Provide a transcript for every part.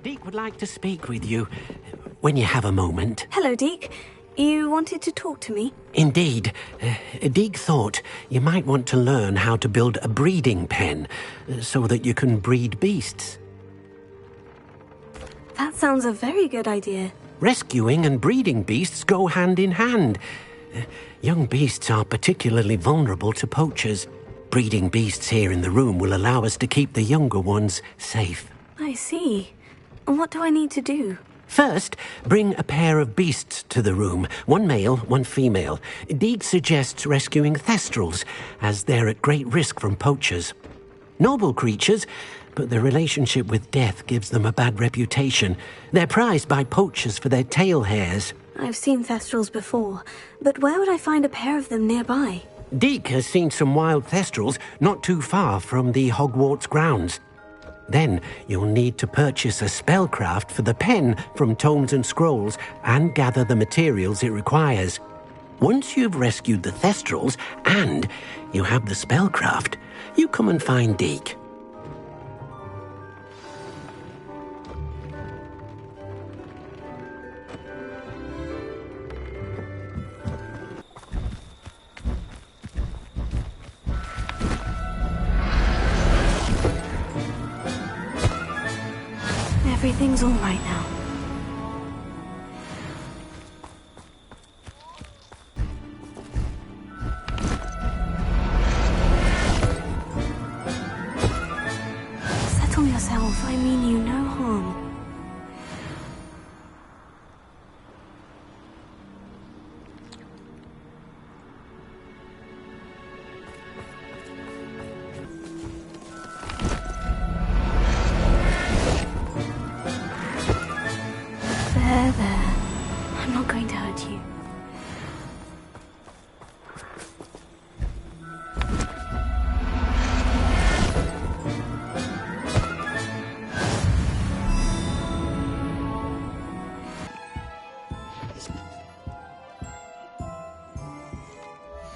Deke would like to speak with you when you have a moment. Hello, Deke. You wanted to talk to me? Indeed. Deke thought you might want to learn how to build a breeding pen so that you can breed beasts. That sounds a very good idea. Rescuing and breeding beasts go hand in hand. Young beasts are particularly vulnerable to poachers. Breeding beasts here in the room will allow us to keep the younger ones safe. I see. And what do I need to do? First, bring a pair of beasts to the room. One male, one female. Deke suggests rescuing thestrals, as they're at great risk from poachers. Noble creatures, but their relationship with death gives them a bad reputation. They're prized by poachers for their tail hairs. I've seen thestrals before, but where would I find a pair of them nearby? Deke has seen some wild thestrals not too far from the Hogwarts grounds. Then you'll need to purchase a spellcraft for the pen from Tomes and Scrolls and gather the materials it requires. Once you've rescued the thestrals and you have the spellcraft, you come and find Deke. Everything's all right now. Settle yourself. I mean you no harm. There. I'm not going to hurt you.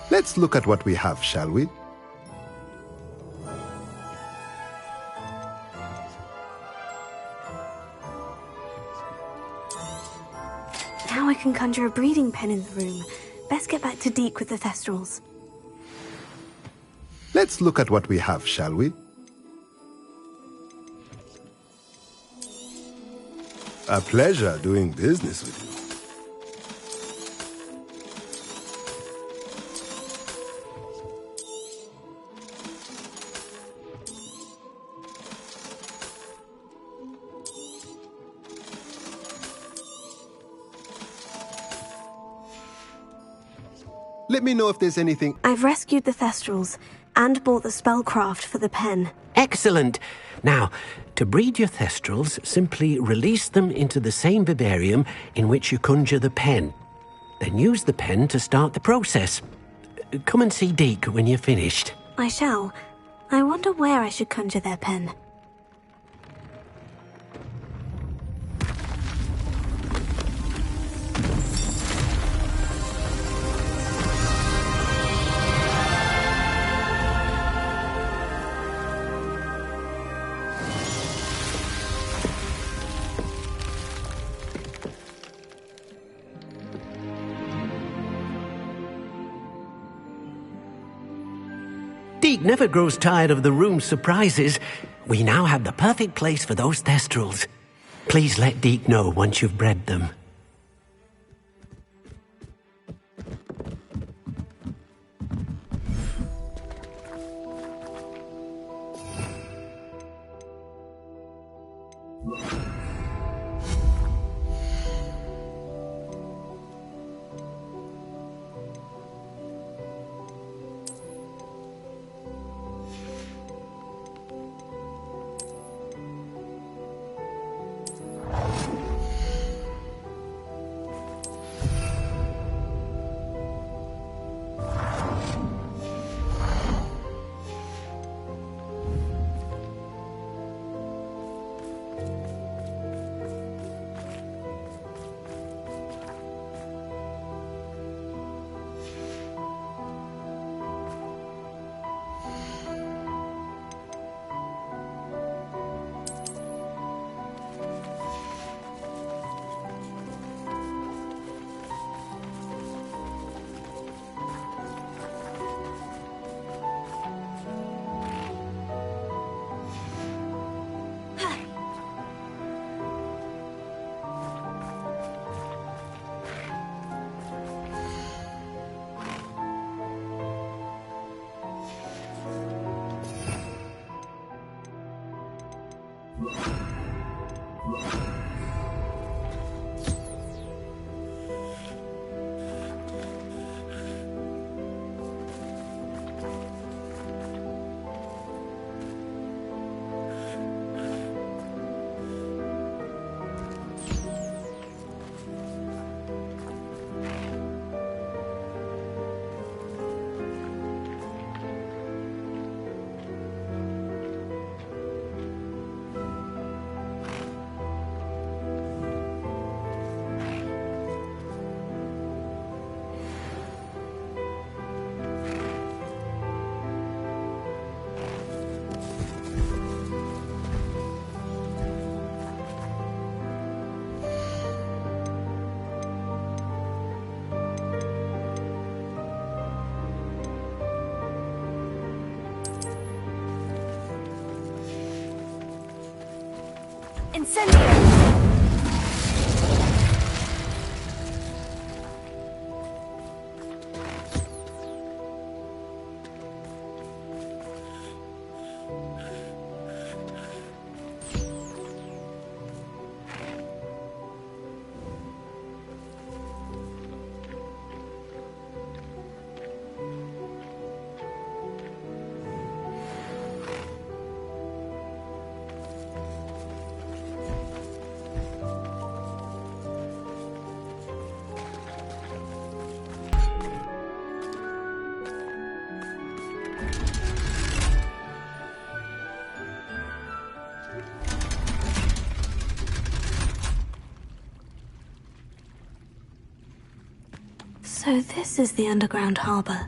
Let's look at what we have, shall we? Now I can conjure a breeding pen in the room. Best get back to Deke with the thestrals. Let's look at what we have, shall we? A pleasure doing business with you. Let me know if there's anything... I've rescued the thestrals and bought the spellcraft for the pen. Excellent! Now, to breed your thestrals, simply release them into the same vivarium in which you conjure the pen. Then use the pen to start the process. Come and see Deke when you're finished. I shall. I wonder where I should conjure their pen. Deke never grows tired of the room's surprises. We now have the perfect place for those thestrals. Please let Deke know once you've bred them. Incendio! So this is the underground harbor.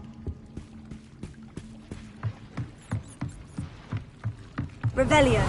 Revelio.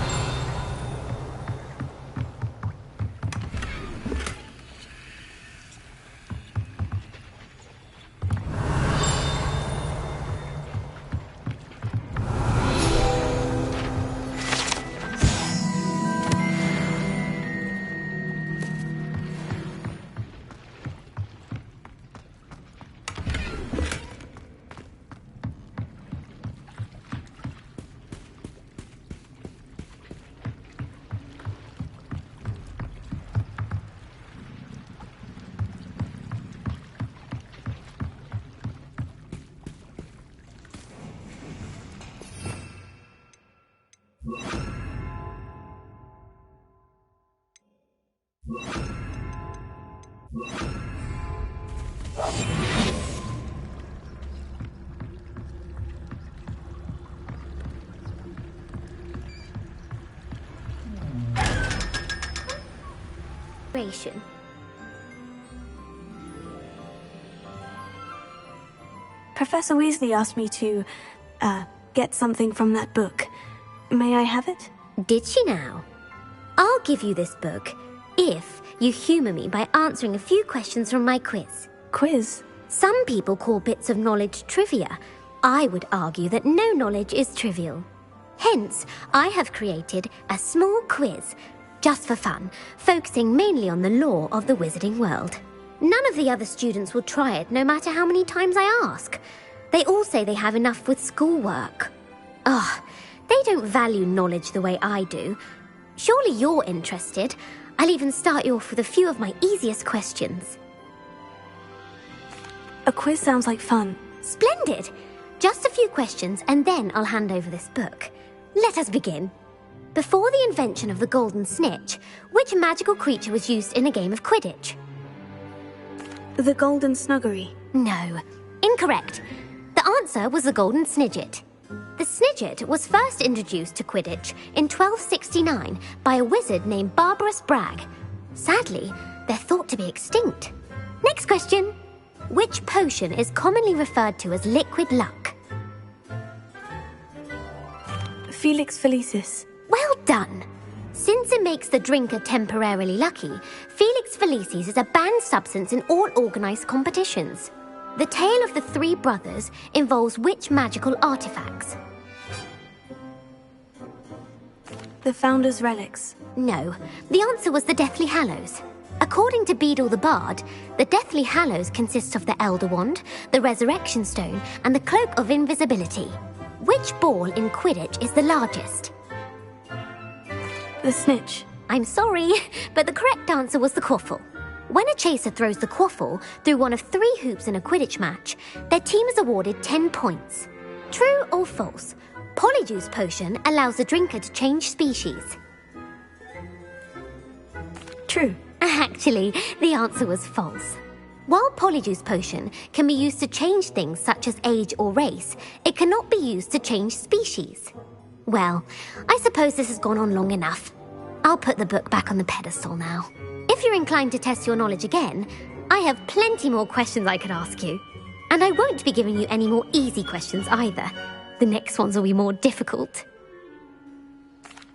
Professor Weasley asked me to, get something from that book. May I have it? Did she now? I'll give you this book if you humour me by answering a few questions from my quiz. Quiz? Some people call bits of knowledge trivia. I would argue that no knowledge is trivial. Hence, I have created a small quiz, just for fun, focusing mainly on the lore of the wizarding world. None of the other students will try it, no matter how many times I ask. They all say they have enough with schoolwork. Ugh, they don't value knowledge the way I do. Surely you're interested. I'll even start you off with a few of my easiest questions. A quiz sounds like fun. Splendid! Just a few questions, and then I'll hand over this book. Let us begin. Before the invention of the golden snitch, which magical creature was used in a game of Quidditch? The golden snuggery. No, incorrect. The answer was the golden snidget. The snidget was first introduced to Quidditch in 1269 by a wizard named Barbarous Bragg. Sadly, they're thought to be extinct. Next question. Which potion is commonly referred to as liquid luck? Felix Felicis. Well done. Since it makes the drinker temporarily lucky, Felix Felicis is a banned substance in all organised competitions. The tale of the three brothers involves which magical artifacts? The Founder's Relics. No, the answer was the Deathly Hallows. According to Beadle the Bard, the Deathly Hallows consists of the Elder Wand, the Resurrection Stone, and the Cloak of Invisibility. Which ball in Quidditch is the largest? The Snitch. I'm sorry, but the correct answer was the Quaffle. When a chaser throws the Quaffle through one of 3 hoops in a Quidditch match, their team is awarded 10 points. True or false? Polyjuice Potion allows the drinker to change species. True. Actually, the answer was false. While Polyjuice Potion can be used to change things such as age or race, it cannot be used to change species. Well, I suppose this has gone on long enough. I'll put the book back on the pedestal now. If you're inclined to test your knowledge again, I have plenty more questions I could ask you. And I won't be giving you any more easy questions either. The next ones will be more difficult.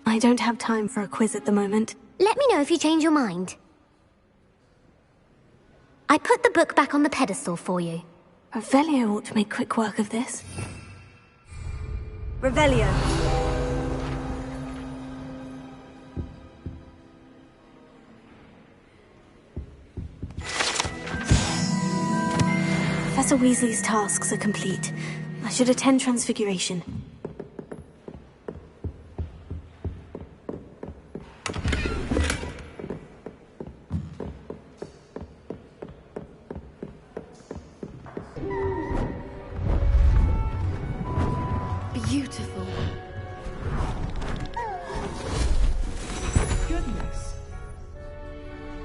I don't have time for a quiz at the moment. Let me know if you change your mind. I put the book back on the pedestal for you. Revelio ought to make quick work of this. Revelio. Professor Weasley's tasks are complete. I should attend Transfiguration. Beautiful. Goodness.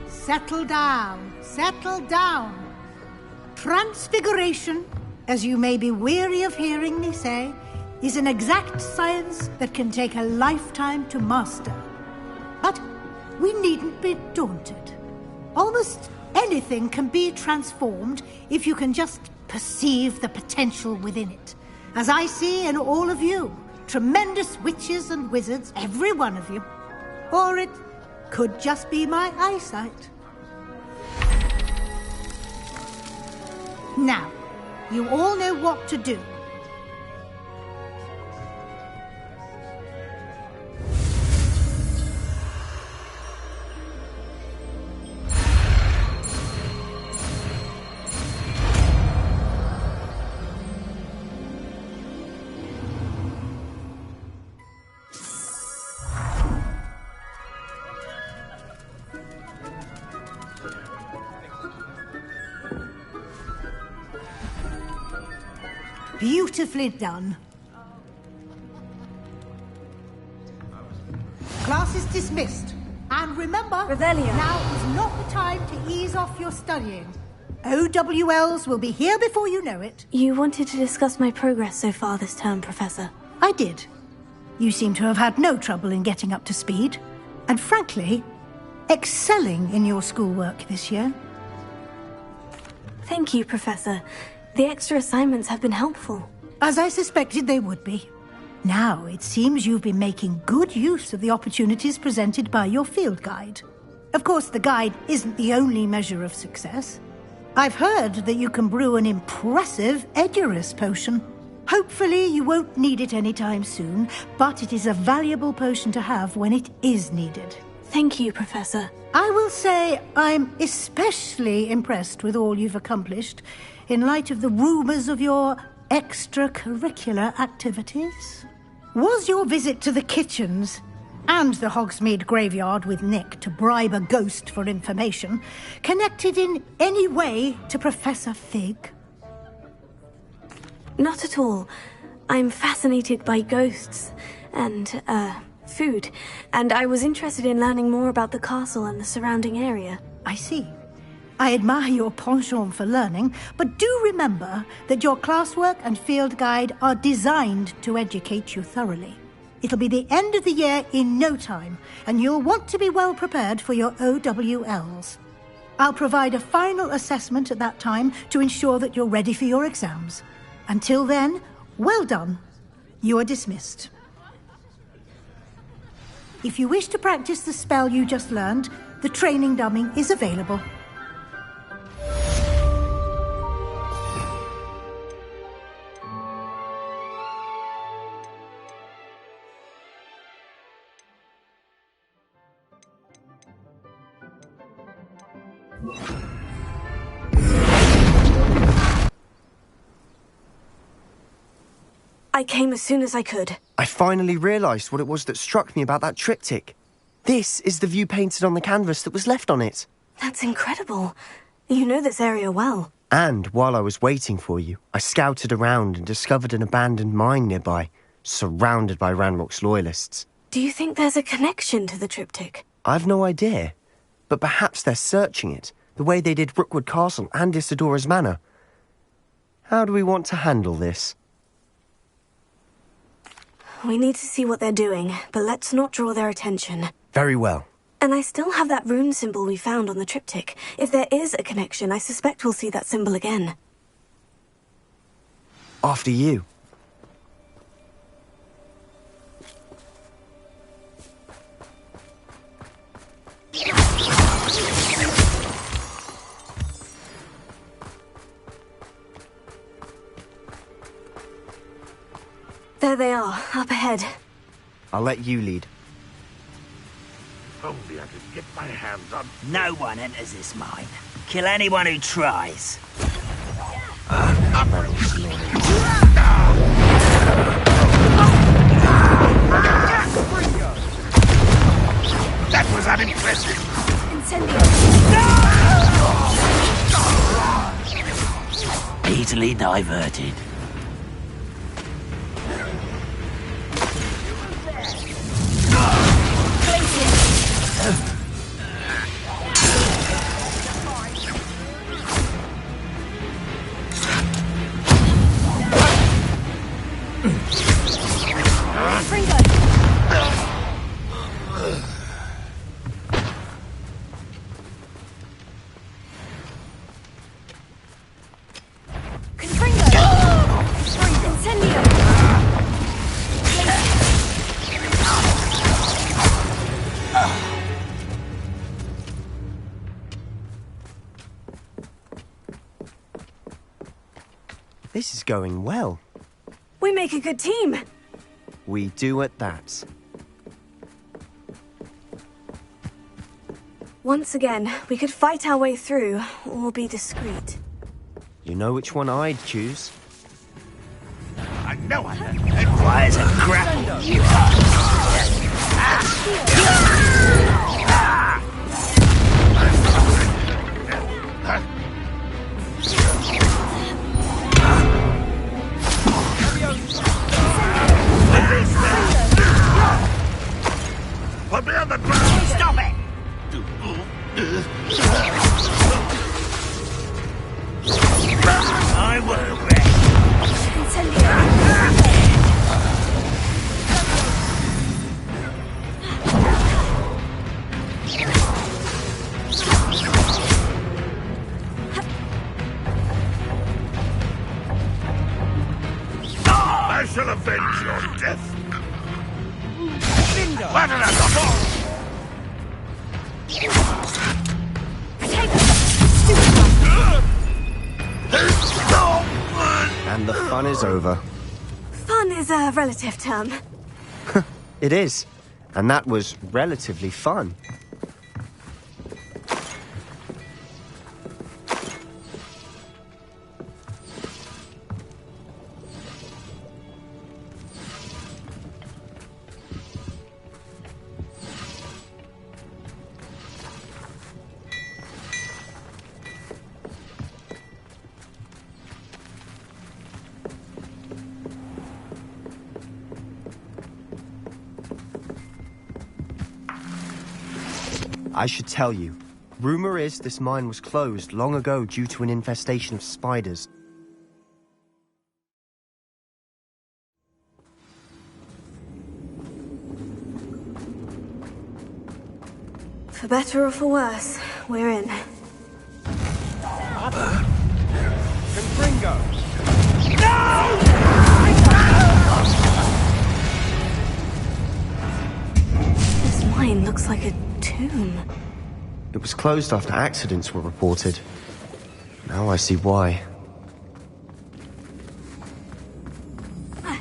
Settle down. Settle down. Transfiguration, as you may be weary of hearing me say, is an exact science that can take a lifetime to master. But we needn't be daunted. Almost anything can be transformed if you can just perceive the potential within it. As I see in all of you, tremendous witches and wizards, every one of you. Or it could just be my eyesight. Now, you all know what to do. Beautifully done. Class is dismissed. And remember, Revelio. now is not the time to ease off your studying. OWLs will be here before you know it. You wanted to discuss my progress so far this term, Professor. I did. You seem to have had no trouble in getting up to speed. And frankly, excelling in your schoolwork this year. Thank you, Professor. The extra assignments have been helpful. As I suspected they would be. Now, it seems you've been making good use of the opportunities presented by your field guide. Of course, the guide isn't the only measure of success. I've heard that you can brew an impressive Edurus potion. Hopefully, you won't need it anytime soon, but it is a valuable potion to have when it is needed. Thank you, Professor. I will say I'm especially impressed with all you've accomplished in light of the rumors of your extracurricular activities. Was your visit to the kitchens and the Hogsmeade graveyard with Nick to bribe a ghost for information connected in any way to Professor Fig? Not at all. I'm fascinated by ghosts and, food, and I was interested in learning more about the castle and the surrounding area. I see. I admire your penchant for learning, but do remember that your classwork and field guide are designed to educate you thoroughly. It'll be the end of the year in no time, and you'll want to be well prepared for your OWLs. I'll provide a final assessment at that time to ensure that you're ready for your exams. Until then, well done. You are dismissed. If you wish to practice the spell you just learned, the training dummy is available. I came as soon as I could. I finally realised what it was that struck me about that triptych. This is the view painted on the canvas that was left on it. That's incredible. You know this area well. And while I was waiting for you, I scouted around and discovered an abandoned mine nearby, surrounded by Ranrock's loyalists. Do you think there's a connection to the triptych? I've no idea, but perhaps they're searching it, the way they did Rookwood Castle and Isidora's Manor. How do we want to handle this? We need to see what they're doing, but let's not draw their attention. Very well. And I still have that rune symbol we found on the triptych. If there is a connection, I suspect we'll see that symbol again. After you. There they are, up ahead. I'll let you lead. Only I could get my hands on... No one enters this mine. Kill anyone who tries. That was unimpressive. Easily diverted. This is going well. We make a good team. We do at that. Once again, we could fight our way through, or be discreet. You know which one I'd choose? I know I can. It requires a grapple. Put me on the ground. Stop it! I won't rest. I shall avenge your death. What an assault! And the fun is over. Fun is a relative term. It is. And that was relatively fun. I should tell you. Rumor is this mine was closed long ago due to an infestation of spiders. For better or for worse, we're in. Confringo! This mine looks like a tomb. It was closed after accidents were reported. Now I see why. I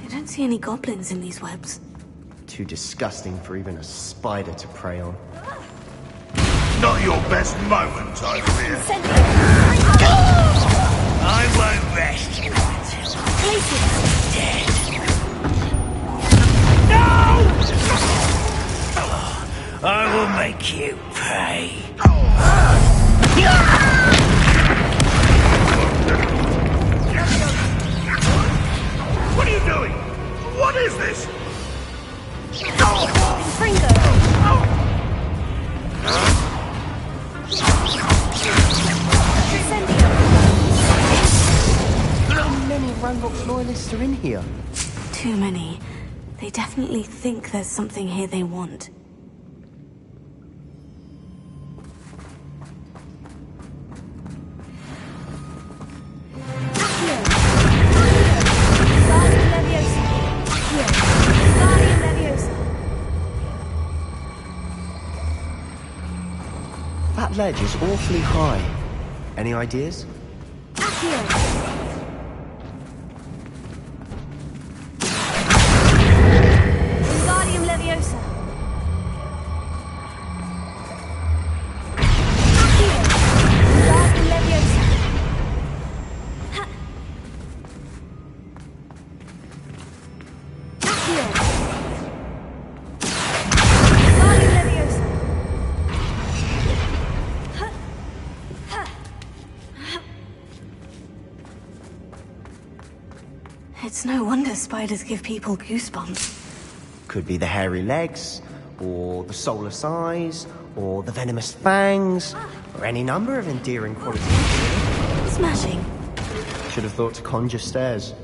don't see any goblins in these webs. Too disgusting for even a spider to prey on. Not your best moment, I fear. I won't rest until dead. No! I will make you pay. What are you doing? What is this? How many Ranrock's loyalists are in here? Too many. They definitely think there's something here they want. That ledge is awfully high. Any ideas? It's no wonder spiders give people goosebumps. Could be the hairy legs, or the soulless eyes, or the venomous fangs, or any number of endearing qualities. Smashing. Should have thought to conjure stairs.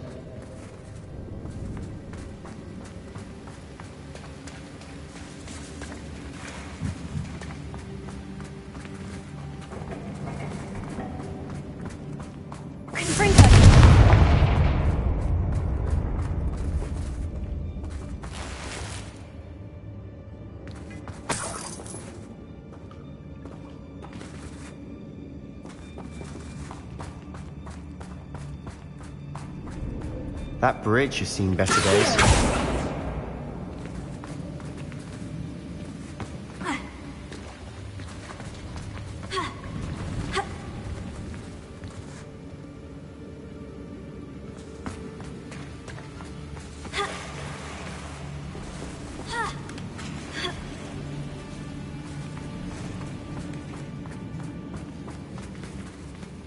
That bridge has seen better days.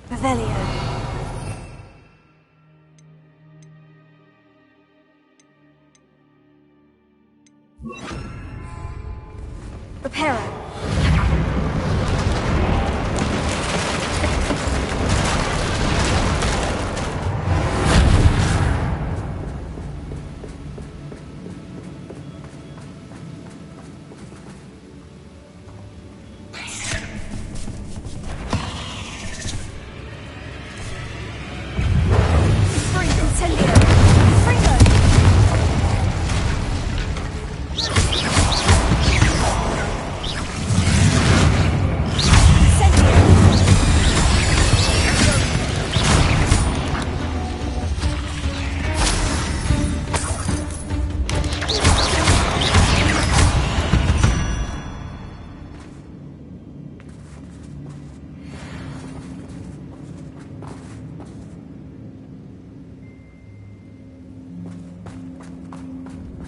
Revelio. Reparo.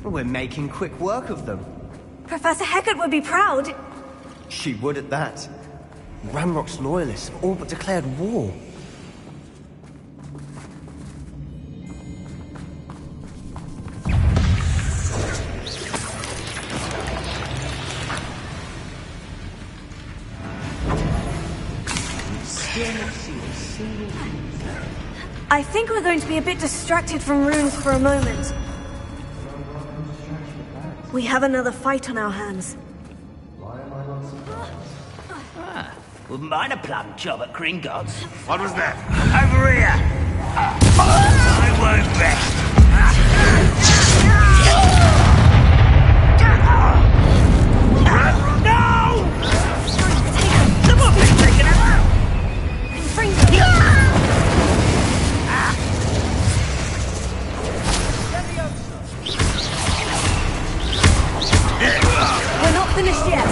We're making quick work of them. Professor Hecat would be proud. She would at that. Ranrock's loyalists have all but declared war. I think we're going to be a bit distracted from runes for a moment. We have another fight on our hands. Wouldn't mind a plum job at Gringotts. What was that? Over here! I won't rest! No! Someone been taken out! We're not finished yet.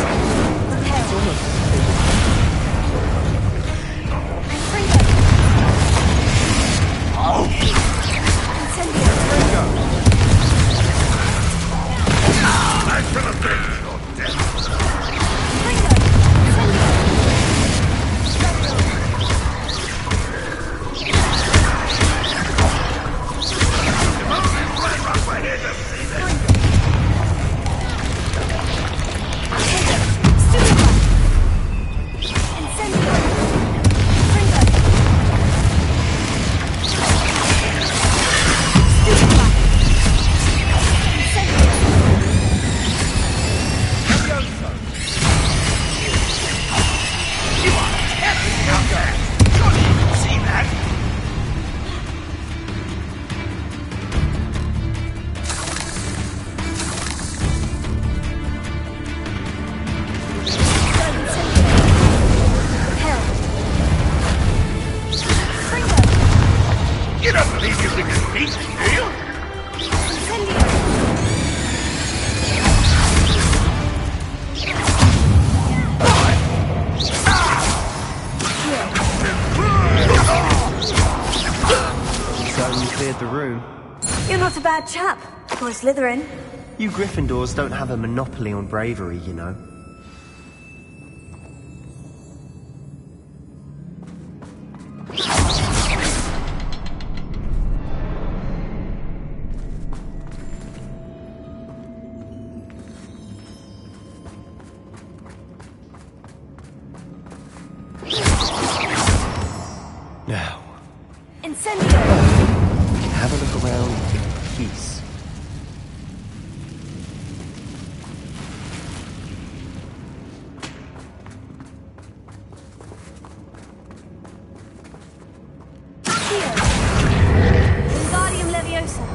The room. You're not a bad chap, or Slytherin. You Gryffindors don't have a monopoly on bravery, you know. Now, Incendio! have a look around in peace. Wingardium Leviosa.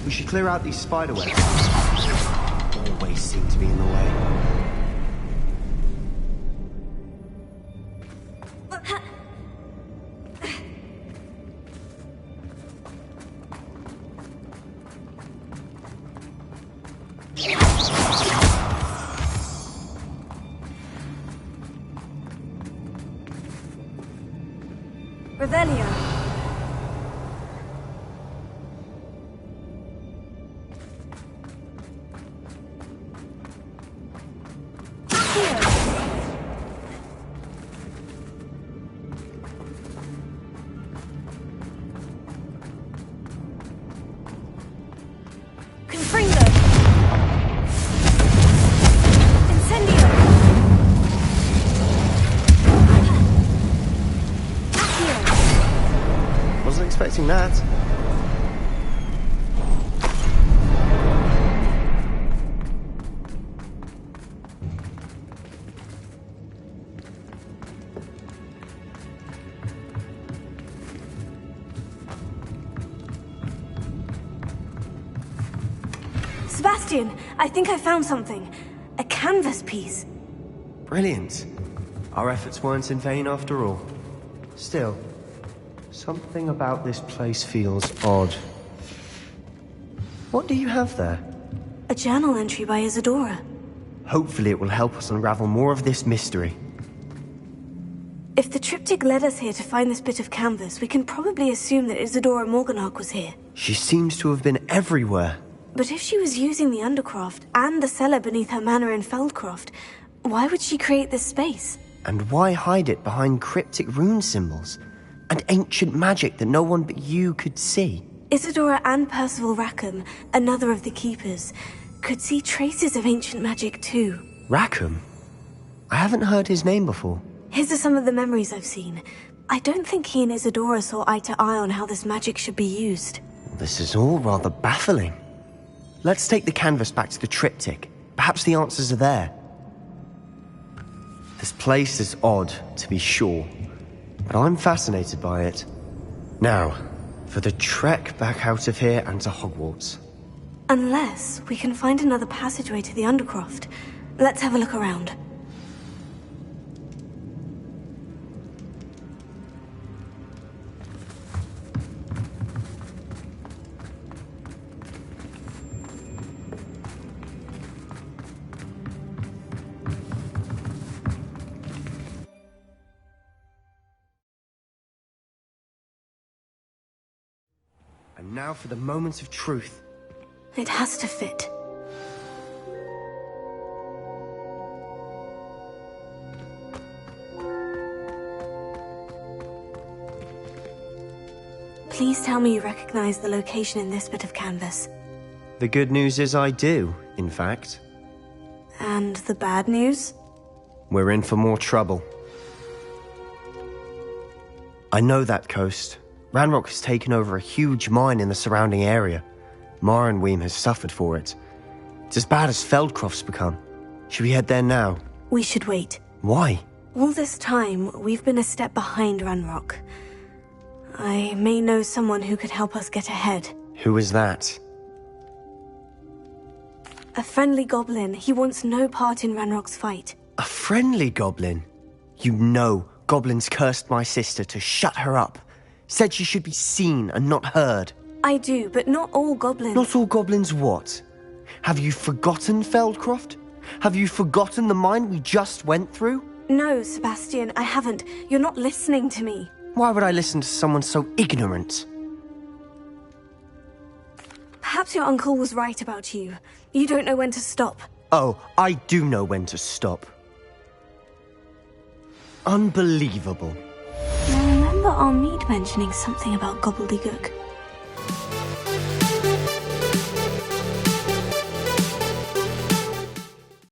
We should clear out these spider webs. Always seem to be in the way. Revelio. Wasn't expecting that. Sebastian, I think I found something. A canvas piece. Brilliant. Our efforts weren't in vain after all. Still, something about this place feels odd. What do you have there? A journal entry by Isadora. Hopefully it will help us unravel more of this mystery. If the triptych led us here to find this bit of canvas, we can probably assume that Isadora Morganach was here. She seems to have been everywhere. But if she was using the Undercroft and the cellar beneath her manor in Feldcroft, why would she create this space? And why hide it behind cryptic rune symbols and ancient magic that no one but you could see? Isadora and Percival Rackham, another of the Keepers, could see traces of ancient magic too. Rackham? I haven't heard his name before. His are some of the memories I've seen. I don't think he and Isadora saw eye to eye on how this magic should be used. This is all rather baffling. Let's take the canvas back to the triptych. Perhaps the answers are there. This place is odd, to be sure, but I'm fascinated by it. Now, for the trek back out of here and to Hogwarts. Unless we can find another passageway to the Undercroft. Let's have a look around. And now for the moment of truth. It has to fit. Please tell me you recognize the location in this bit of canvas. The good news is I do, in fact. And the bad news? We're in for more trouble. I know that coast. Ranrock has taken over a huge mine in the surrounding area. Marrenweem has suffered for it. It's as bad as Feldcroft's become. Should we head there now? We should wait. Why? All this time, we've been a step behind Ranrock. I may know someone who could help us get ahead. Who is that? A friendly goblin. He wants no part in Ranrock's fight. A friendly goblin? You know, goblins cursed my sister to shut her up. Said she should be seen and not heard. I do, but not all goblins. Not all goblins what? Have you forgotten Feldcroft? Have you forgotten the mine we just went through? No, Sebastian, I haven't. You're not listening to me. Why would I listen to someone so ignorant? Perhaps your uncle was right about you. You don't know when to stop. Oh, I do know when to stop. Unbelievable. I remember our meet mentioning something about gobbledygook.